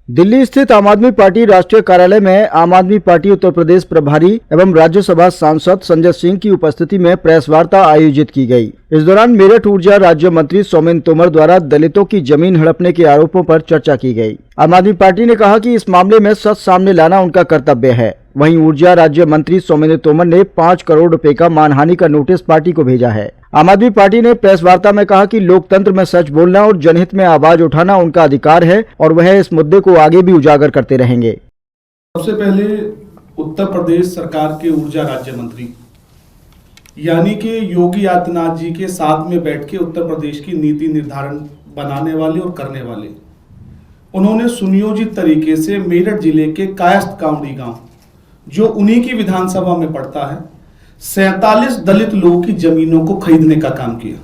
दिल्ली स्थित आम आदमी पार्टी राष्ट्रीय कार्यालय में आम आदमी पार्टी उत्तर प्रदेश प्रभारी एवं राज्यसभा सांसद संजय सिंह की उपस्थिति में प्रेस वार्ता आयोजित की गई। इस दौरान मेरठ ऊर्जा राज्य मंत्री सोमेन तोमर द्वारा दलितों की जमीन हड़पने के आरोपों पर चर्चा की गई। आम आदमी पार्टी ने कहा कि इस मामले में सच सामने लाना उनका कर्तव्य है। वहीं ऊर्जा राज्य मंत्री सोमेन तोमर ने 5 करोड़ रुपए का मानहानि का नोटिस पार्टी को भेजा है। आम आदमी पार्टी ने प्रेस वार्ता में कहा कि लोकतंत्र में सच बोलना और जनहित में आवाज उठाना उनका अधिकार है और वह इस मुद्दे को आगे भी उजागर करते रहेंगे। सबसे पहले उत्तर प्रदेश सरकार के ऊर्जा राज्य मंत्री यानी कि योगी आदित्यनाथ जी के साथ में बैठ के उत्तर प्रदेश की नीति निर्धारण बनाने वाले और करने वाले, उन्होंने सुनियोजित तरीके से मेरठ जिले के कायस्थ कांवड़ी गांव जो उन्हीं की विधानसभा में पड़ता है 47 दलित लोगों की जमीनों को खरीदने का काम किया।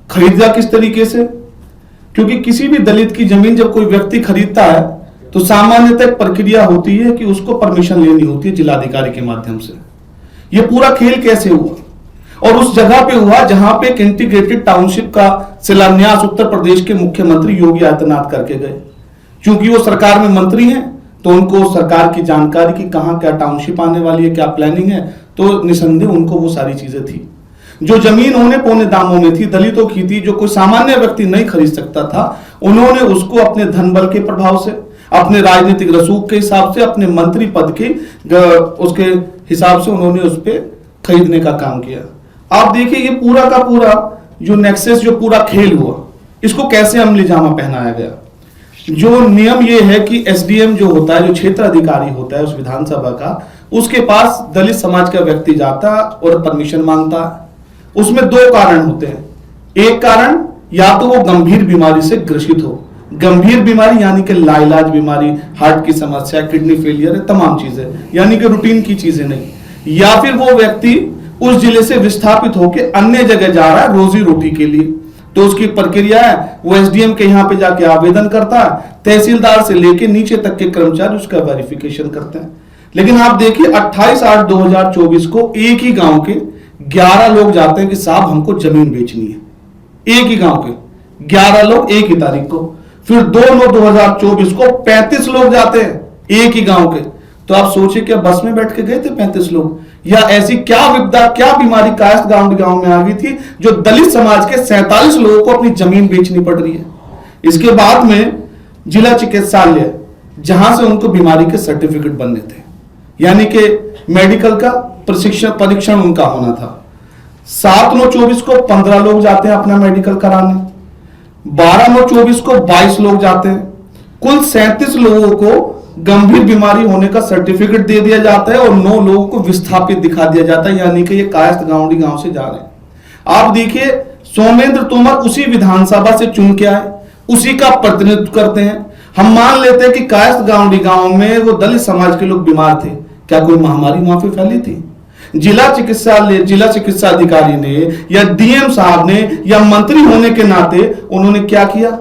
खरीदा किस तरीके से? क्योंकि किसी भी दलित की जमीन जब कोई व्यक्ति खरीदता है तो सामान्यतः एक प्रक्रिया होती है कि उसको परमिशन लेनी होती है जिलाधिकारी के माध्यम से। यह पूरा खेल कैसे हुआ? और उस जगह पे हुआ जहां पे एक इंटीग्रेटेड टाउनशिप का शिलान्यास उत्तर प्रदेश के मुख्यमंत्री योगी आदित्यनाथ करके गए। क्योंकि वो सरकार में मंत्री हैं तो उनको सरकार की जानकारी की कहां क्या टाउनशिप आने वाली है, क्या प्लानिंग है, तो निसंदेह उनको वो सारी चीजें थी। जो जमीन औने पौने दामों में थी, दलितों की थी, जो कोई सामान्य व्यक्ति नहीं खरीद सकता था, उन्होंने उसको अपने धन बल के प्रभाव से, अपने राजनीतिक रसूख के हिसाब से, अपने मंत्री पद के उसके हिसाब से उन्होंने उस पर खरीदने का काम किया। आप देखिए ये पूरा का पूरा जो नेक्सस, जो पूरा खेल हुआ, इसको कैसे अमली जामा पहनाया गया। जो नियम ये है कि एसडीएम जो होता है, जो क्षेत्र अधिकारी होता है उस विधानसभा का, उसके पास दलित समाज का व्यक्ति जाता और परमिशन मांगता है। उसमें 2 कारण होते हैं। एक कारण या तो वो गंभीर बीमारी से ग्रसित हो, गंभीर बीमारी यानी कि लाइलाज बीमारी, हार्ट की समस्या, किडनी फेलियर, तमाम चीजें, यानी कि रूटीन की चीजें नहीं, या फिर वो व्यक्ति उस जिले से विस्थापित होकर अन्य जगह जा रहा है रोजी रोटी के लिए, तो उसकी प्रक्रिया है वो एसडीएम के यहां पे जाके आवेदन करता है, तहसीलदार से लेके नीचे तक के कर्मचारी उसका वेरिफिकेशन करते हैं। लेकिन आप देखिए 28/8/2024 को एक ही गांव के 11 लोग जाते हैं कि साहब हमको जमीन बेचनी है। एक ही गांव के 11 लोग एक ही तारीख को। फिर 2/9/2024 को 35 लोग जाते हैं एक ही गांव के। तो आप सोचिए क्या बस में बैठ के गए थे 35 लोग, या ऐसी क्या विपदा, क्या बीमारी कायस्थ गांव में आ गई थी जो दलित समाज के 47 लोगों को अपनी जमीन बेचनी पड़ रही है। इसके बाद में जिला चिकित्सालय जहां से उनको बीमारी के सर्टिफिकेट बनने थे, यानी कि मेडिकल का परीक्षण उनका होना था। 7/9/24 को 15 लोग जाते हैं अपना मेडिकल कराने, 12/9/24 को 22 लोग जाते हैं। कुल 37 लोगों को गंभीर बीमारी होने का सर्टिफिकेट दे दिया जाता है और 9 लोगों को विस्थापित दिखा दिया जाता है, यानी कि ये कायस्थ गांवड़ी गांव से जा रहे हैं। आप देखिए सोमेंद्र तोमर उसी विधानसभा से चुन के आए, उसी का प्रतिनिधित्व करते हैं। हम मान लेते हैं कि कायस्थ गांवड़ी गांव में वो दलित समाज के लोग बीमार थे, क्या कोई महामारी वहां पे फैली थी? जिला चिकित्सा अधिकारी ने या डीएम साहब ने या मंत्री होने के नाते उन्होंने क्या किया?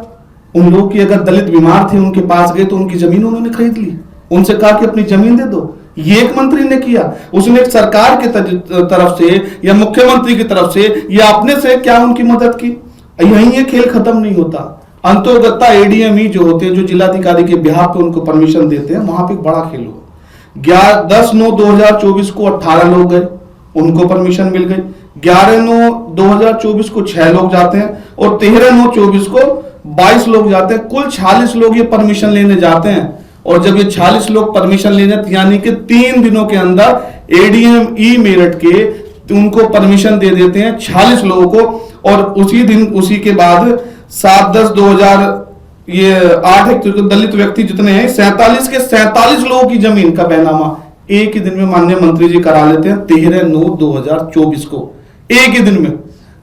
उन लोग की अगर दलित बीमार थे उनके पास गए तो उनकी जमीन उन्होंने खरीद ली, उनसे कहा कि अपनी जमीन दे दो। ये एक मंत्री ने किया, उसने एक सरकार की तरफ से या मुख्यमंत्री की तरफ से या अपने से क्या उनकी मदद की? यहीं ये खेल खत्म नहीं होता। अंतोगत्ता एडीएम जो होते हैं, जो जिलाधिकारी के बिहाफ पे उनको परमिशन देते हैं, वहां पे बड़ा खेल हुआ। 10/9/2024 को 18 लोग गए, उनको परमिशन मिल गई। 11/9/2024 को 6 लोग जाते हैं और 13/9/24 को 22 लोग जाते हैं। कुल 46 लोग ये परमिशन लेने जाते हैं। और जब ये 46 लोग परमिशन लेने, यानी कि 3 दिनों के अंदर एडीएम मेरठ के उनको परमिशन दे देते हैं 46 लोगों को। और उसी दिन, उसी के बाद 7/10/2000 ये 8 दलित व्यक्ति जितने हैं 47 के 47 लोगों की जमीन का बैनामा एक ही दिन में माननीय मंत्री जी करा लेते हैं 13/9/2024 को, एक ही दिन में।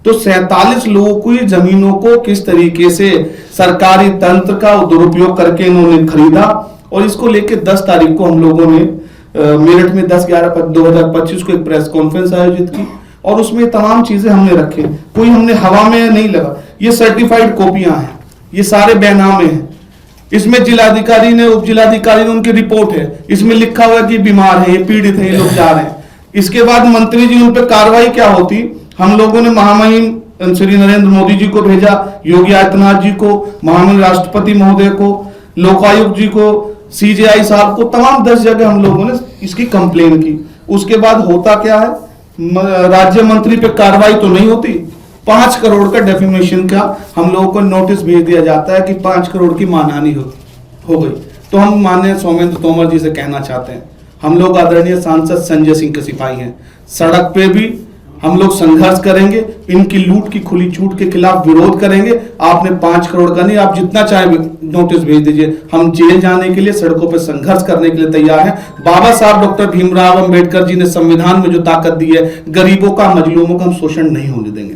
तो 47 लोगों की जमीनों को किस तरीके से सरकारी तंत्र का दुरुपयोग करके इन्होंने खरीदा। और इसको लेकर 10 तारीख को हम लोगों ने मेरठ में 10/11/2025 को एक प्रेस कॉन्फ्रेंस आयोजित की और उसमें तमाम चीजें हमने रखे। कोई हमने हवा में नहीं लगा, ये सर्टिफाइड कॉपियां हैं, ये सारे बैनामे हैं। इसमें जिलाधिकारी ने, उप जिलाधिकारी ने, उनकी रिपोर्ट है, इसमें लिखा हुआ कि बीमार है, ये पीड़ित है, ये लोग जा रहे हैं। इसके बाद मंत्री जी उन पर कार्रवाई क्या होती, हम लोगों ने महामहिम श्री नरेंद्र मोदी जी को भेजा, योगी आदित्यनाथ जी को, महामहिम राष्ट्रपति महोदय को, लोकायुक्त जी को, सीजेआई साहब को, तमाम 10 जगह हम लोगों ने इसकी कंप्लेन की। उसके बाद होता क्या है, राज्य मंत्री पे कार्रवाई तो नहीं होती, 5 करोड़ का डेफिमेशन का हम लोगों को नोटिस भेज दिया जाता है कि 5 करोड़ की मानहानि हो गई। तो हम माननीय सौमेंद्र तोमर जी से कहना चाहते हैं, हम लोग आदरणीय सांसद संजय सिंह के सिपाही हैं, सड़क पे भी हम लोग संघर्ष करेंगे, इनकी लूट की खुली छूट के खिलाफ विरोध करेंगे। आपने 5 करोड़ का नहीं, आप जितना चाहे नोटिस भेज दीजिए, हम जेल जाने के लिए, सड़कों पर संघर्ष करने के लिए तैयार हैं। बाबा साहब डॉक्टर भीमराव अंबेडकर जी ने संविधान में जो ताकत दी है, गरीबों का, मजलूमों का हम शोषण नहीं होने देंगे।